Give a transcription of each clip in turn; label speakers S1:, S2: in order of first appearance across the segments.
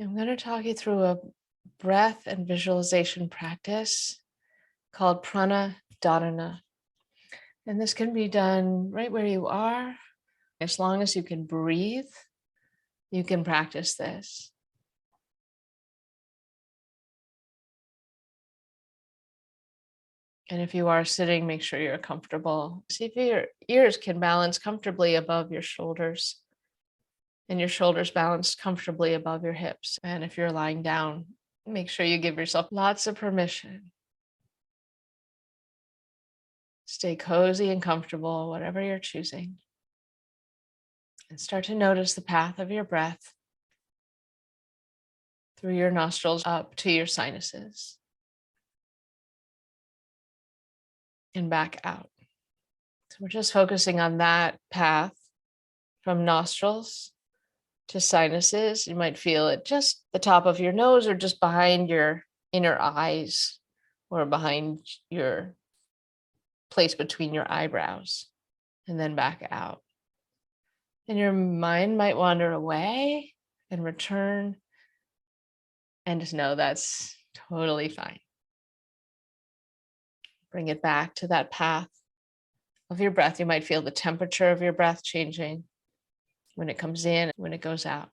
S1: I'm going to talk you through a breath and visualization practice called Prana Dharana. And this can be done right where you are. As long as you can breathe, you can practice this. And if you are sitting, make sure you're comfortable. See if your ears can balance comfortably above your shoulders and your shoulders balanced comfortably above your hips. And if you're lying down, make sure you give yourself lots of permission. Stay cozy and comfortable, whatever you're choosing. And start to notice the path of your breath through your nostrils up to your sinuses and back out. So we're just focusing on that path from nostrils to sinuses. You might feel it just the top of your nose or just behind your inner eyes or behind your place between your eyebrows, and then back out. And your mind might wander away and return, and just know that's totally fine. Bring it back to that path of your breath. You might feel the temperature of your breath changing when it comes in, when it goes out.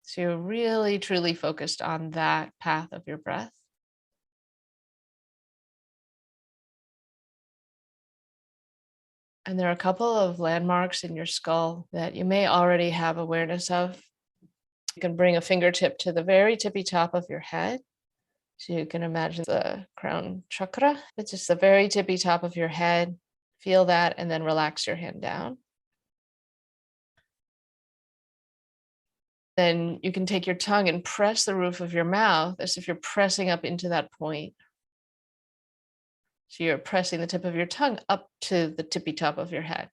S1: So you're really, truly focused on that path of your breath. And there are a couple of landmarks in your skull that you may already have awareness of. You can bring a fingertip to the very tippy top of your head. So you can imagine the crown chakra. It's just the very tippy top of your head. Feel that and then relax your hand down. Then you can take your tongue and press the roof of your mouth as if you're pressing up into that point. So you're pressing the tip of your tongue up to the tippy top of your head.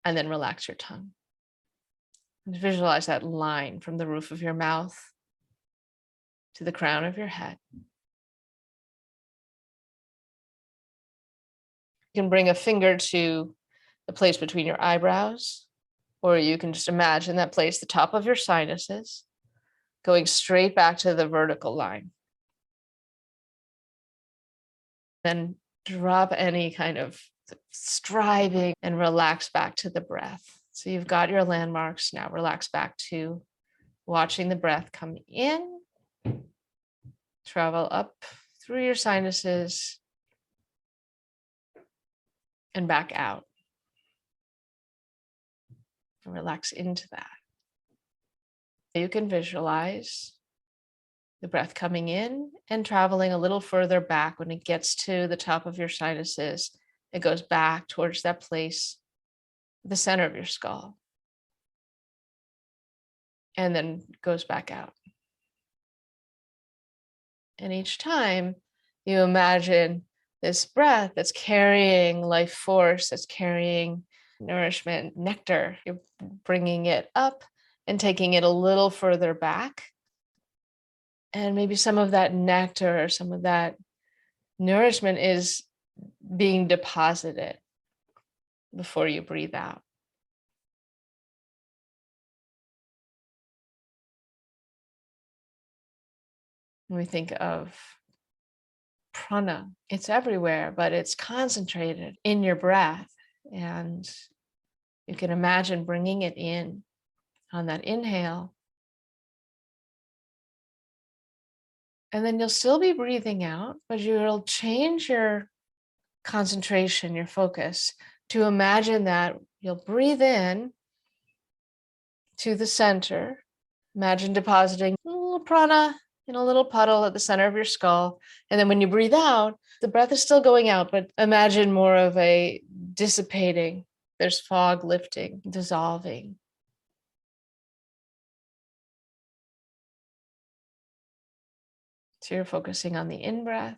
S1: And then relax your tongue. And visualize that line from the roof of your mouth to the crown of your head. You can bring a finger to the place between your eyebrows, or you can just imagine that place, the top of your sinuses, going straight back to the vertical line. Then drop any kind of striving and relax back to the breath. So you've got your landmarks. Now relax back to watching the breath come in, travel up through your sinuses, and back out. And relax into that. You can visualize the breath coming in and traveling a little further back. When it gets to the top of your sinuses, it goes back towards that place, the center of your skull, and then goes back out. And each time you imagine this breath that's carrying life force, that's carrying nourishment, nectar, you're bringing it up and taking it a little further back. And maybe some of that nectar or some of that nourishment is being deposited before you breathe out. When we think of prana, it's everywhere, but it's concentrated in your breath. And you can imagine bringing it in on that inhale. And then you'll still be breathing out, but you'll change your concentration, your focus, to imagine that you'll breathe in to the center. Imagine depositing a little prana in a little puddle at the center of your skull. And then when you breathe out, the breath is still going out, but imagine more of a dissipating. There's fog lifting, dissolving. So you're focusing on the in-breath,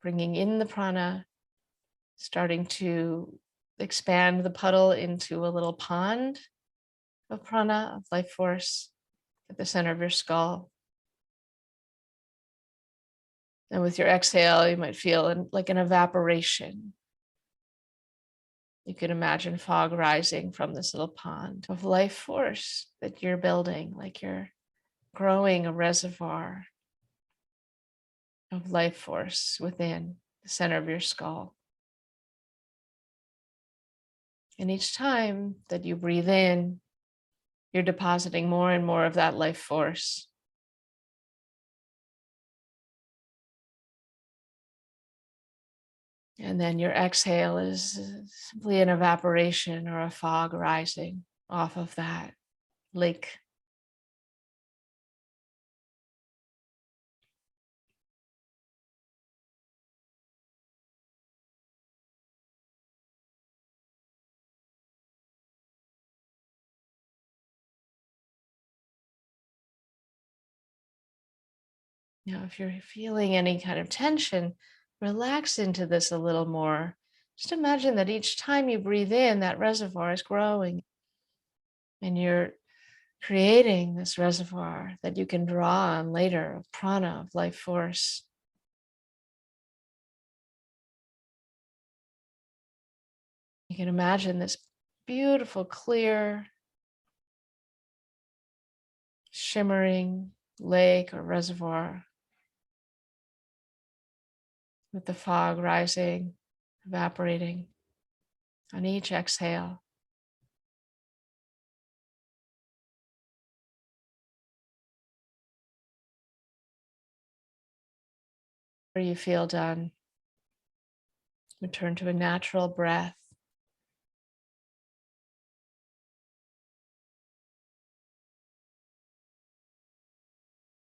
S1: bringing in the prana, starting to expand the puddle into a little pond of prana, of life force at the center of your skull. And with your exhale, you might feel like an evaporation. You can imagine fog rising from this little pond of life force that you're building, like you're growing a reservoir of life force within the center of your skull. And each time that you breathe in, you're depositing more and more of that life force. And then your exhale is simply an evaporation or a fog rising off of that lake. Now, if you're feeling any kind of tension, relax into this a little more. Just imagine that each time you breathe in, that reservoir is growing and you're creating this reservoir that you can draw on later of prana, of life force. You can imagine this beautiful, clear, shimmering lake or reservoir with the fog rising, evaporating on each exhale. Where you feel done, return to a natural breath.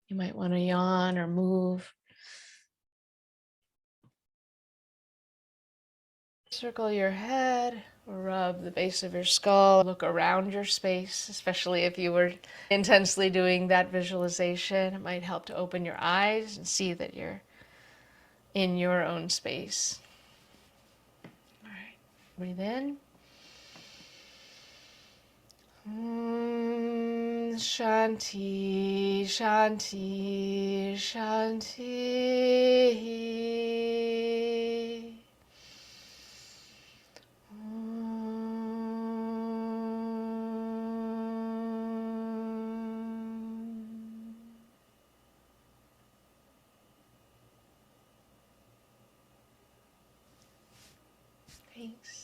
S1: You might want to yawn or move. Circle your head or rub the base of your skull. Look around your space, especially if you were intensely doing that visualization. It might help to open your eyes and see that you're in your own space. All right, breathe in. Shanti, Shanti, Shanti. Thanks.